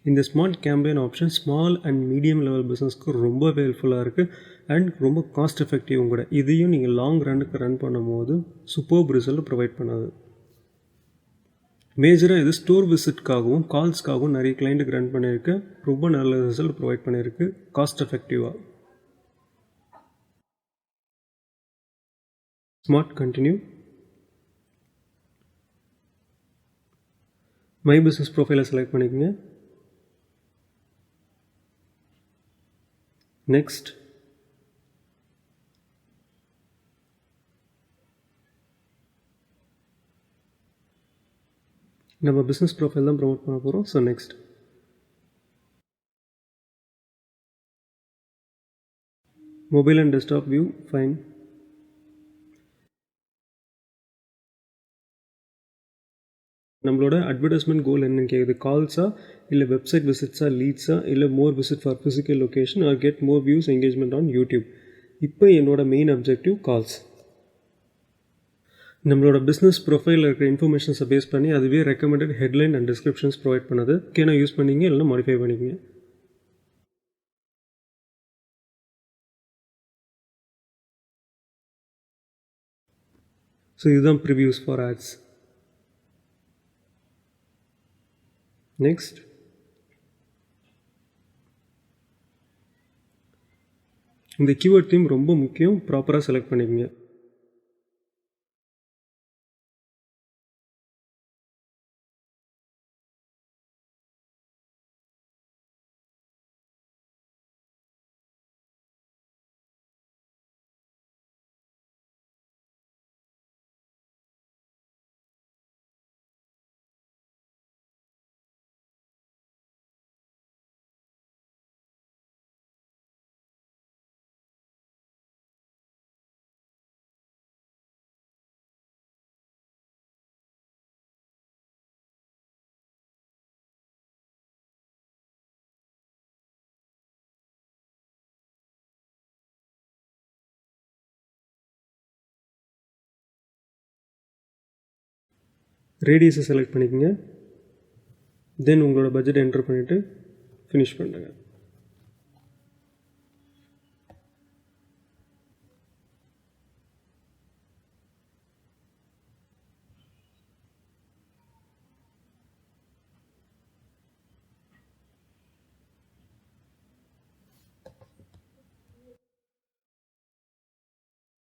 இந்த smart campaign option small and medium level பிஸ்னஸ்க்கு ரொம்பவே ஹெல்ப்ஃபுல்லாக இருக்குது அண்ட் ரொம்ப காஸ்ட் எஃபெக்டிவும் கூட. இதையும் நீங்கள் லாங் ரன்னுக்கு ரன் பண்ணும்போது சூப்பர்ப் ரிசல்ட் ப்ரொவைட் பண்ணாது. மேஜராக இது ஸ்டோர் விசிட்காகவும் கால்ஸ்க்காகவும் நிறைய கிளைண்ட்டுக்கு ரன் பண்ணியிருக்கு. ரொம்ப நல்ல ரிசல்ட் ப்ரொவைட் பண்ணியிருக்கு காஸ்ட் எஃபெக்டிவாக. Smart continue. மை பிஸ்னஸ் ப்ரொஃபைலை செலக்ட் பண்ணிக்கோங்க. நெக்ஸ்ட் நம்ம பிஸ்னஸ் ப்ரொஃபைல் தான் ப்ரொமோட் பண்ண போகிறோம். So next mobile and desktop view fine. நம்மளோட அட்வர்டைஸ்மெண்ட் கோல் என்னன்னு கேட்குது. கால்ஸா இல்லை வெப்சைட் விசிட்ஸா, லீட்ஸா இல்லை more visit for physical location or get more views engagement on YouTube. இப்போ என்னோட மெயின் அப்ஜெக்டிவ் கால்ஸ். நம்மளோட பிஸ்னஸ் ப்ரொஃபைலில் இருக்கிற இன்ஃபர்மேஷன்ஸை பேஸ் பண்ணி அதுவே recommended headline and descriptions provide பண்ணது. ஓகேனா யூஸ் பண்ணிங்க, இல்லைனா மாடிஃபை பண்ணிக்கங்க. ஸோ இதுதான் ப்ரிவியூஸ் ஃபார் ஆட்ஸ். நெக்ஸ்ட் இந்த கீவேர்ட் தீம் ரொம்ப முக்கியம், ப்ராப்பராக செலக்ட் பண்ணிக்கங்க. ரேடியஸை செலக்ட் பண்ணிக்கங்க. தென் உங்களோட பட்ஜெட் என்டர் பண்ணிவிட்டு ஃபினிஷ் பண்ணுங்கள்.